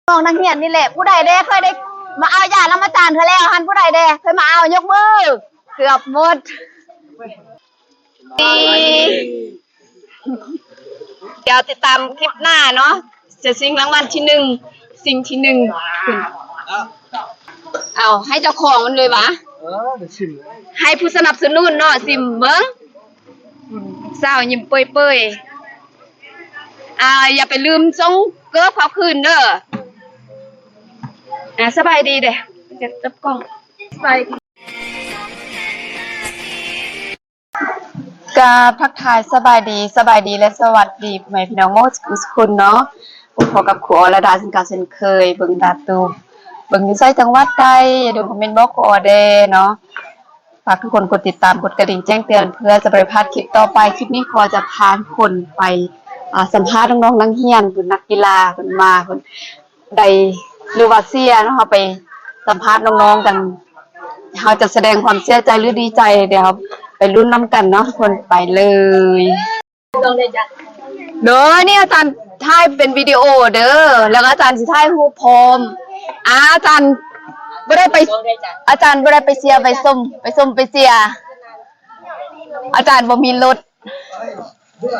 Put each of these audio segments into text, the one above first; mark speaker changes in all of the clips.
Speaker 1: น้องนักเรียนนี่แหละผู้ใดเด้เคยได้มาเอายาแล้วมาจานเธอแล้วหันผู้ใดเด้เคยมาเอายกมือเกือบหมดเดี๋ยวติดตามคลิปหน้าเนาะจะชิงรางวัลที่สิ่งที่เอาให้เจ้าของมันเลยวะให้ผู้สนับสนุนเนาะซิมเบิ้งสาวยิ้มเปื่อยอย่าไปลืมส่งเกิร์ฟเขาคืนเด้อสบายดีเด้จะจับกล้องสบายดีกาพักทายสบายดีและสวัสดีพ่อแม่พี่น้องโมสกุลเนาะพบกับครูอรดาสินกาเช่นเคยเบิ่งดาตูเบิ่งอยู่ไสจังหวัดใดอย่าลืมคอมเมนต์บอกครูออเดเนาะฝากทุกคนกดติดตามกดกระดิ่งแจ้งเตือนเพื่อจะไม่พลาดคลิปต่อไปคลิปนี้ขอจะพาคนไปสัมภาษณ์น้องๆนักเรียนเพิ่นนักกีฬาเพิ่นมาเพิ่นใดหรือว่าเสียเนาะเฮาไปสัมภาษณ์น้องๆกันเฮาจะแสดงความเสียใจหรือดีใจเดี๋ยวไปลุ้นน้ำกันเนาะคนไปเลยเด้อนี่อาจารย์ถ่ายเป็นวิดีโอเด้อแล้วอาจารย์สิถ่ายรูปพร้อมอาจารย์บ่ได้ไปอาจารย์บ่ได้ไปเสียไปส้มไปเสียอาจารย์บ่มีรถ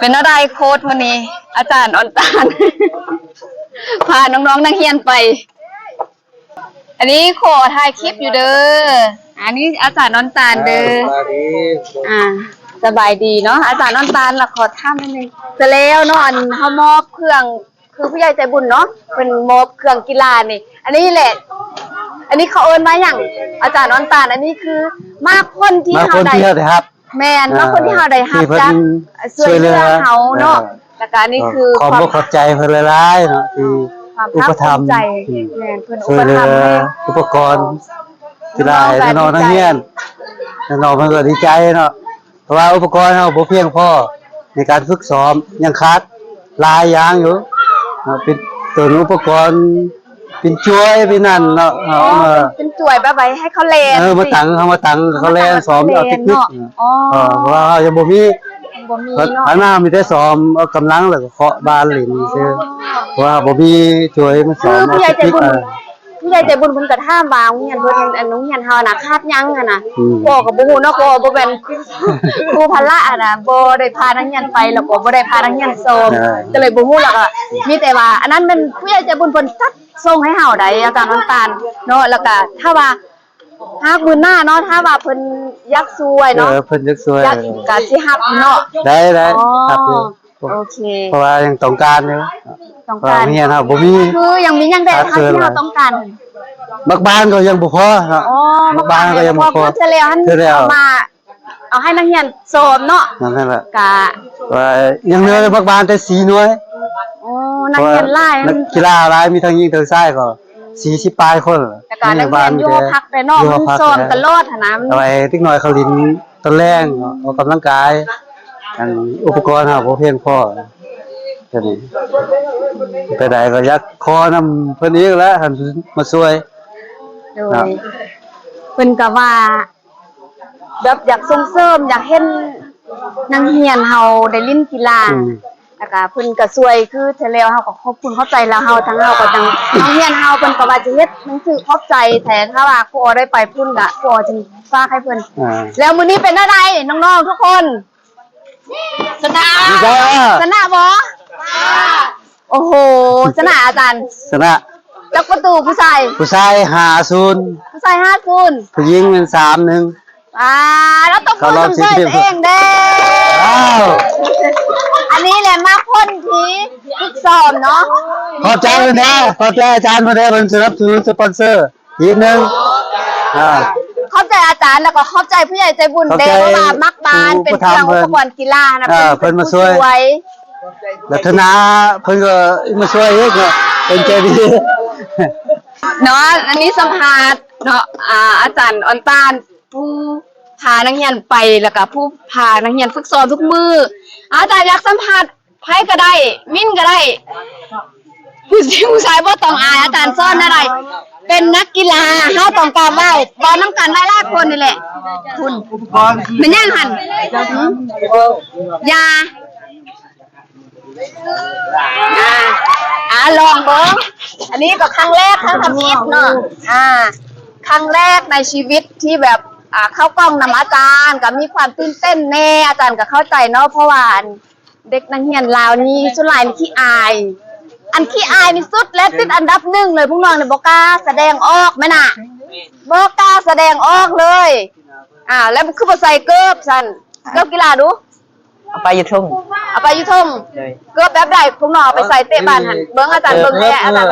Speaker 1: เป็นอะไรโค้ดวันนี้อาจารย์ออนตานพาน้องๆนักเรียนไปอันนี้ขอถ่ายคลิปอยู่เด้ออันนี้อาจารย์นอนตาลเด้อสบายดีเนาะอาจารย์นอนตาลละขอถามนิดนึงจะแล้วเนาะเฮามอบเครื่องคือผู้ใหญ่ใจบุญเนาะเป็นมอบเครื่องกีฬานี่อันนี้แหละอันนี้เขาเอิ้นมาอย่างอาจารย์นอนตาลอันนี้คือมากคนที่เฮาได้ครับแม่นมากคนที่เฮาได้รับจากช่วยเหลือเฮาเนาะแล้วก็นี่คือ
Speaker 2: ความขอบใจเพิ่นหลายๆเนาะที่อุปถัมภ์ช่วยเหลืออุปกรณ์กีฬาให้น้องนักเรียนน้องเพิ่นก็ดีใจเนาะเพราะว่าอุปกรณ์เฮาบ่เพียงพอในการฝึกซ้อมยังขาดหลายอย่างอยู่เป็นตัวอุปกรณ์เป็นช่วยเป็นนั่นเนาะ
Speaker 1: เป็นช่วยแบบไว้ให้เขาเล่น
Speaker 2: มาตั้งเขาเล่นซ้อมเอาเทคนิคเพราะว่ายังบ่มีเนาะอันนั้นมีแต่ซ้อมเอากำลังแล้วก็เคาะบานเล่นซื่อเพราะว่าบ่มีช่วยมาซ้อม
Speaker 1: ผู้ใหญ่ใจบุญเพิ่นก็ถามว่าโรงเรียนเพิ่นอันโรงเรียนเฮาน่ะคาดยังน่ะพ่อก็บ่ฮู้เนาะพ่อบ่แม่นครูพละน่ะบ่ได้พานักเรียนไปแล้วก็บ่ได้พานักเรียนซ้อมก็เลยบ่ฮู้แล้วก็มีแต่ว่าอันนั้นมันผู้ใหญ่ใจบุญเพิ่นจัดส่งให้เฮาได้อาจารย์น้ำตาลเนาะแล้วก็ถ้าว่าหากมื้อหน้าเนาะถ้าว่าเพิ่นอยากช่วยเนาะ
Speaker 2: เพิ่นอยากช่วย
Speaker 1: ก็สิรับเนาะ
Speaker 2: ได้ครับ
Speaker 1: โอเค
Speaker 2: เพราะว่ายังต้องการอยู่เนี่ยครับบ่มี
Speaker 1: คือยังมียังได้ครับที่เราต้องการ
Speaker 2: บักบ้านก็ยังบ่พอเนาะบักบ้านก็ยังบ่พอ
Speaker 1: เทื่อแล้วมาเอาให้นักเรียนซ้อมเนาะ
Speaker 2: นั่นแหละ
Speaker 1: กะ
Speaker 2: ว่ายังเหลือบักบ้านแต่4หน่วย
Speaker 1: นักเรียนหลาย
Speaker 2: นักกีฬาหลายมีทั้งหญิงทั้งชายก็40ปลายคน
Speaker 1: แต่การนักเรียนอยู่พักแต่นอกมันซ้อมตลอดนะ
Speaker 2: เอาไว้เด็กน้อยเขาลิ้นตอนแรงออกกำลังกายอุปกรณ์ครับบ่เพียงพอจังนี้ไปได้ก็อยากขอนำเพิ่นอีกแล้วท่านมาช่วย
Speaker 1: เพิ่นก็ว่าแบบอยากส่งเสริมอยากเห็นนักเรียนเฮาได้เล่นกีฬาแล้วก็เพิ่นก็ช่วยคือเทื่อแล้วเฮาก็ขอบคุณเข้าใจแล้วเฮาทั้งเฮาก็จังนักเรียนเฮาเพิ่นก็ว่าจะเฮ็ดหนังสือขอบใจแต่ถ้าว่าครูได้ไปพุ่นก็ครูจึงฝากให้เพิ่นแล้วมื้อนี้เป็นอะไรน้องๆทุกคนชนะบ่โอ้โหชนะอาจารย์
Speaker 2: ชนะ
Speaker 1: จักประตูผู้ชาย
Speaker 2: 50ผู้ชาย
Speaker 1: 50
Speaker 2: ผู้หญิงเป็น3-1
Speaker 1: แล้วต้องพูดถึงตัวเองเด้อันนี้แหละมาคนที่ฝึกซ้อมเนาะ
Speaker 2: ขอบใจนะขอบใจอาจารย์มาได้เป็นสนับสนุนสปอนเซอร์อีกนึง
Speaker 1: ขอบใจอาจารย์แล้วก็ขอบใจผู้ใหญ่ใจบุญเด้เพราะว่ามักบานเป็นเครื่องอุปกรณ์กีฬานะ
Speaker 2: เพิ่นมาช่วยลัฒนาเพิ่นก็มาช่วยเยอะเนี่ยเป็นใจดี
Speaker 1: เนาะอันนี้สัมภาษณ์เนาะอาจารย์ออนตานผู้พานักเรียนไปแล้วก็ผู้พานักเรียนฝึกซ้อมทุกมื้ออาจารย์อยากสัมภาษณ์ไผก็ได้มิ้นก็ได้ผู้ชายบ่ต้องอายอาจารย์สอนอะไรเป็นนักกีฬาเฮาต้องการเว้าน้ำกันหลายๆคนนี่แหละคุณมันยังหั่นยา ลองเบิ้งอันนี้ก็ครั้งแรกทั้งทำอิฐเนาะครั้งแรกในชีวิตที่แบบเข้ากล้องนำอาจารย์ก็มีความตื่นเต้นแน่อาจารย์ก็เข้าใจเนาะเพราะว่าเด็กนักเรียนลาวนี่ส่วนหลายนี่ขี้อายอันขี้อายนี่สุดและติดอันดับหนึ่งเลยพวกน้องเนี่ยบ่กล้าแสดงออกแม่น่ะบ่กล้าแสดงออกเลยแล้วคือบ่ใส่เกิบซั่นเกิบกีฬาดู
Speaker 3: เอาไปอยู่ทุ่ง
Speaker 1: เอาไปอยู่ทุ่งเกิบแบบใดพวกน้องเอาไปใส่เตะบานหั่นเบิ่งอาจารย์เบิ่งแท้อาจารย์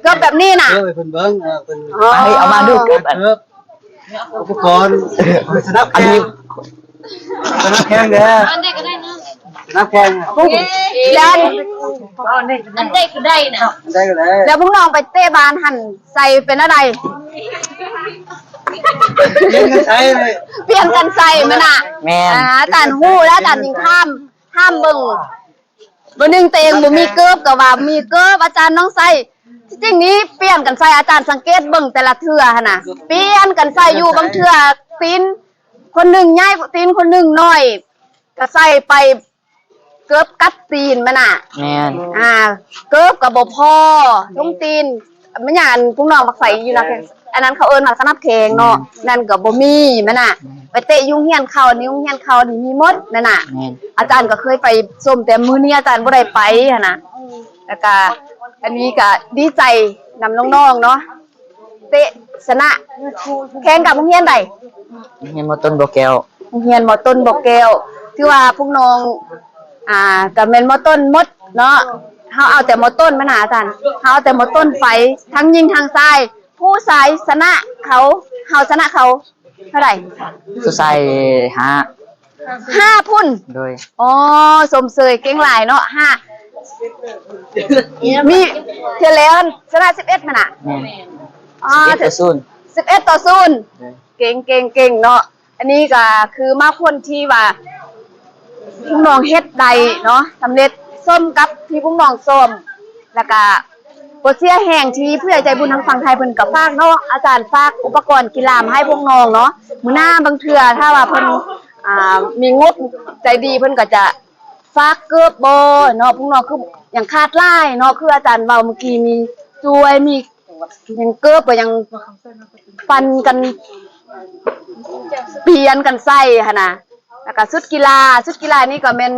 Speaker 1: เกิบแบบนี้น่ะ
Speaker 2: เพิ่นเบิ่งเพิ่น
Speaker 3: เอามาดูเกิบ
Speaker 2: อุปกรณ์สนับแข่งสนับแข่งเด้ออันใดก็ได้นะสนับแข่ง
Speaker 1: ยัน
Speaker 4: อันใดก็ได้น่ะ
Speaker 2: อันใดก็ได้
Speaker 1: แล้วพวกน้องไปเตะบานหั่นใส่เป็นอะไร
Speaker 2: เปลี่ยนกันใส่เลย
Speaker 1: เปลี่ยนกันใส่มันน่ะอาจารย์ฮู้แล้วอาจารย์ยิงห้ามเบิ่งบ่นึงตัวเองบ่มีเกิบก็ว่ามีเกิบอาจารย์น้องใส่ที่จริงนี้เปลี่ยนกันใส่อาจารย์สังเกตเบิ่งแต่ละเทื่อหั่นน่ะเปลี่ยนกันใส่อยู่บางเทื่อตีนคนหนึ่งใหญ่ตีนคนหนึ่งน้อยก็ใส่ไปเกิบกัดตีนมันน่ะ
Speaker 3: แม่น
Speaker 1: เกิบก็บ่พอทุ่งตีนมันหยังพวกน้องมักใส่อยู่นะอันนั้นเขาเอิ้นว่าสนับแข่งเนาะนั่นก็บ่มีมันน่ะไปเตะยุ่งเฮียนเขานิ้วเฮียนเขานี่มีหมดนั่นน่ะอาจารย์ก็เคยไปส้มแต่มื้อนี้อาจารย์บ่ได้ไปหั่นน่ะแล้วก็อันนี้ก็ดีใจนำน้องๆเนาะเตะชนะแข่งกับโรงเรียนใด
Speaker 3: โรงเรียนมอต้นบ่แก้ว
Speaker 1: โรงเรียนมอต้นบ่แก้วคือว่าพวกน้องก็แม่นมอต้นหมดเนาะเฮาเอาแต่มอต้นมาหาอาจารย์เฮาเอาแต่มอต้นไฟทั้งยิงทั้งทรายผู้ชายชนะเขาเฮาชนะเขาเท่าไหร่
Speaker 3: ผู้ชาย
Speaker 1: 5พุ่น
Speaker 3: โดย
Speaker 1: สมเสยเก่งหลายเนาะ5มีเทื่อแล้วชนะ11มันน่ะ11-0เก่งเนาะอันนี้ก็คือมาคนที่ว่าพวกน้องเฮ็ดใดเนาะสำเร็จส้มกับที่พวกน้องส้มแล้วก็บ่เสียแห่งที่ผู้ใหญ่ใจบุญทางฝั่งไทยเพิ่นก็ฝากเนาะอาจารย์ฝากอุปกรณ์กีฬามาให้พวกน้องเนาะมื้อหน้าบางเทื่อถ้าว่าเพิ่นมีงบใจดีเพิ่นก็จะฝากเกือบบ่เนาะพวกน้องคืออย่างขาดหลายเนาะคืออาจารย์เว้าเมื่อกี้มีจวยมียังเกือบก็ยังฟันกันเปลี่ยนกันใส่หั่นน่ะแล้วก็ชุดกีฬานี่ก็แม่น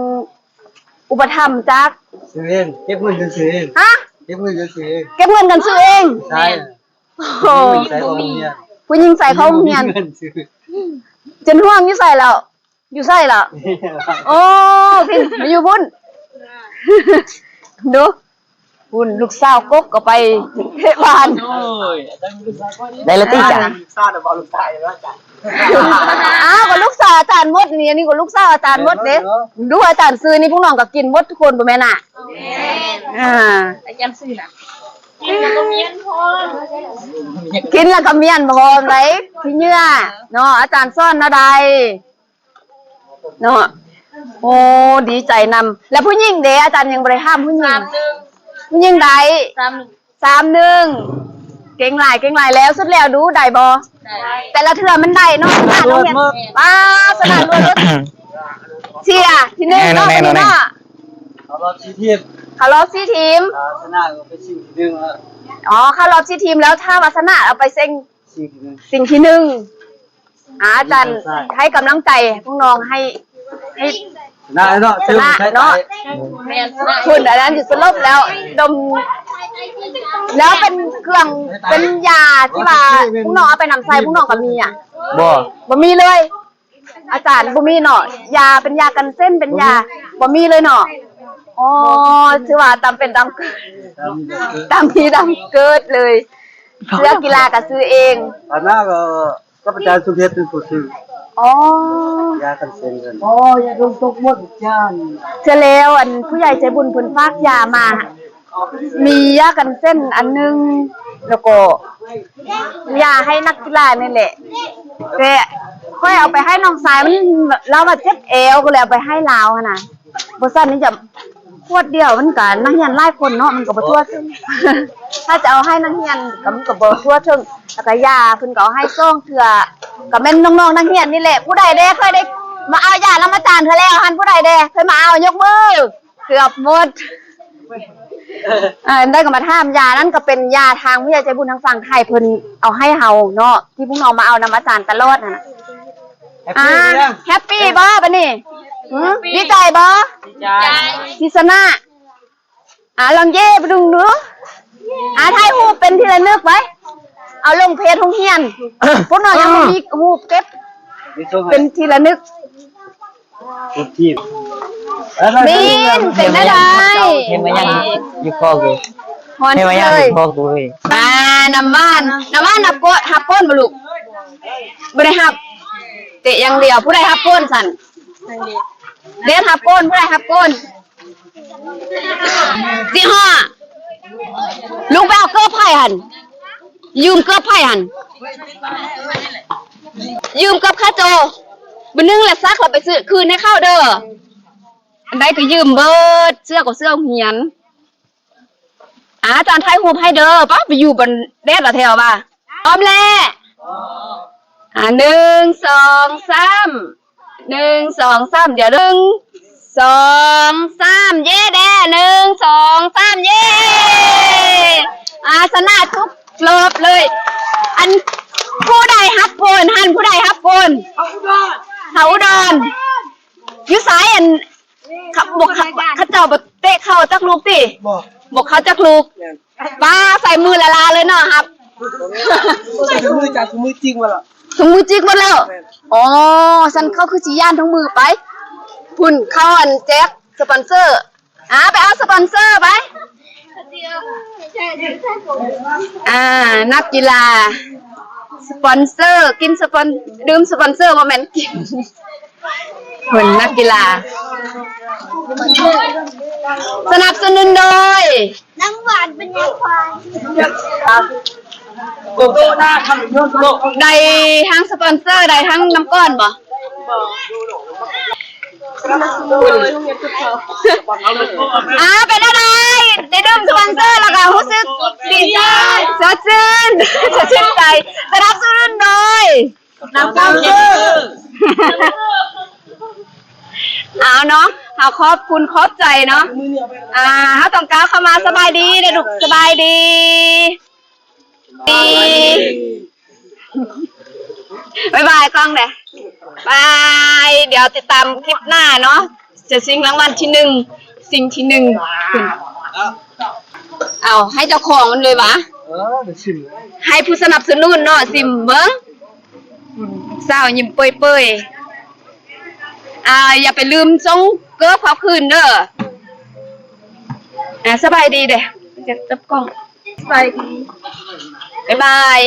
Speaker 1: อุปถัมภ์จัก
Speaker 2: ซื้อเองเก็บเงินกันซื้อเองเก็บเงินกันซื้อเอง
Speaker 1: เก็บเงินกันซื้อเอง
Speaker 2: ใช่
Speaker 1: ผู้หญิงใส่เขาเฮียนจนห่วงอยู่ใส่แล้วอยู่ใส่แล้วโอ้พี่มาอยู่พุ่นดูพุ่นลูกสาวกกก็ไปเทศบาล
Speaker 3: ได้ละติจ้ะ
Speaker 2: ลูกสาวน่ะบ่ลูกชายแล้วจ้ะ
Speaker 1: ก็ลูกสาวอาจารย์มดนี่อันนี้ก็ลูกสาวอาจารย์มดเด้ดูอาจารย์ซื้อนี่พวกน้องก็กินหมดทุกคนบ่แม่นน่ะ
Speaker 4: อาจารย์ซื้อน่ะกินแล้วก็เมียนพร้อม
Speaker 1: ไหนพี่เหยื่อเนาะอาจารย์สอนเนาะใดเนาะโอ้ดีใจนำแล้วผู้หญิงเด้อาจารย์ยังบ่ได้ห้ามผู้หญิงใด31เก่งหลายแล้วสุดแล้วดูได้บ่แต่ละเทื่อมันได้เนาะสนามโรงเรียนสนามรถเชียร์ที่1เนาะเนาะ
Speaker 2: เขารอบ4ทีม
Speaker 1: ช
Speaker 2: นะก็ไปชิงที่1
Speaker 1: เข้ารอบ4ทีมแล้วถ้าว่าชนะเอาไปเซ็งสิ่งที่1อาจารย์ให้กำลังใจพวกน้องให้
Speaker 2: ชนะเนาะ
Speaker 1: คุณอันนั้นอยู่สลบแล้วดมแล้วเป็นเครื่องเป็นยาที่ว่าพวกน้องเอาไปนำใส่พวกน้องก็มีบ่มีเลยอาจารย์บ่มีเนาะยาเป็นยากันเส้นเป็นยาบ่มีเลยเนาะชื่อว่าตามเป็นตามเกิดตามมีตามเกิดเลยเสื้อกีฬาก็ซื้อเอง
Speaker 2: อันนั้นก็อาจารย์สุเทพเป็นผู้ซื้อยากันเส้นกันยาดมตกหมดจาน
Speaker 1: เสร็จแล้วอันผู้ใหญ่ใจบุญเพิ่นฝากยามามียากันเส้นอันนึงแล้วก็ยาให้นักกีฬานี่แหละแต่ค่อยเอาไปให้น้องสายมันเรามาเจ็บเอวก็เลยเอาไปให้ลาวน่ะบ่ซั่นนี่จะขวดเดียวมันก็นักเรียนหลายคนเนาะมันก็บ่ทั่วถึงถ้าจะเอาให้นักเรียนก็มันก็บ่ทั่วถึงแล้วก็ยาเพิ่นก็เอาให้ซ่องเทื่อก็แม่นน้องๆนักเรียนนี่แหละผู้ใดเด้เคยได้มาเอายานำอาจารย์เธอแล้วหั่นผู้ใดเด้เคยมาเอายกมือ เกือบหมดได้ก็มาถามยานั่นก็เป็นยาทางผู้ใหญ่ใจบุญทางฝั่งไทยเพิ่นเอาให้เฮาเนาะที่พวกน้องมาเอานำอาจารย์ตลอดน่ะแฮปปี้บ่บัดนี้ดีใจบ่ดิสนะลองเย่ไปดูดูถ่ายรูปเป็นที่ระลึกไว้เอาลงเพจโรงเรียนพวกน้องยังบ่มีรูปเก็บเป็นที่ระลึกบินเป็นได้ไร
Speaker 3: เห็นไหมยังอยู่คอกู
Speaker 1: ฮอน
Speaker 3: เห็นไหม
Speaker 1: เล
Speaker 3: ยังอย ยู่คอกูเลย
Speaker 1: น้ำบ้านนับโกดหับก้นบ่ลูกบ่ได้หับเตะอย่างเดียวผู้ใดหับก้นสั่นเด็ดหับก้นผู้ใดหับก้นสิห่อลุงไปเอาเกลือไผ่หันยืมเกลือไผ่หันยืมกับข้าโจบ่นึงแหละซักเราไปซื้อคืนให้เข้าเด้ออันใดก็ยืมเบิดเสื้อก็เสื้อเหียนอาจารย์ไทยหูให้เด้อป้าไปอยู่บนเด็ดละแถวป่ะออมแล่1 2 3 1 2 3เดี๋ยว1 2 3เย่แด่1 2 3เย่ชนะทุกรอบเลยอันผู้ใดฮับโพนหันผู้ใดฮับโพนเขาอุดรอยู่สายอันบอกเขาเจ้าบเตะเข้าจักลูกติบอกเขาจักลูกป้าใส่มือละลาเลยเนาะครับ
Speaker 5: ใส่ถุงมือจากถุงมือจริงมาละ
Speaker 1: ถุงมือจิกหมดแล้วอ๋อฉันเข้าคือจีย่านทั้งมือไปพุ่นเข้าอันแจ็คสปอนเซอร์ไปเอาสปอนเซอร์ไปนักกีฬาสปอนเซอร์กินสปอนดื่มสปอนเซอร์ว่าแม่นกินพุ่นนักกีฬาสนับสนุนโดยน้ำหวานเป็นยาควาย
Speaker 5: โกโก้หน้าคำยศโลก
Speaker 1: ได้ทั้งสปอนเซอร์ได้ทั้งน้ำก้อนบ่เป็นอะไรได้ดื่มสปอนเซอร์แล้วก็รู้สึกดีใจสดชื่นใจสนับสนุนโดยน้ำก้อนเอาเนาะเอาขอบคุณขอบใจเนาะเขาต้องการเข้ามาสบายดีเด็กสบายดีบายบายกล้องเด้บายเดี๋ยวติดตามคลิปหน้าเนาะจะชิงรางวัลที่1สิ่งที่1เอาให้เจ้าของมันเลยวะให้ผู้สนับสนุนเนาะซิมเบิ้งสาวยิ้มเปื่อยอย่าไปลืมส่งเกิร์ฟเขาคืนเด้อสบายดีเด้จะจับกล้องสบายดีบ๊ายบาย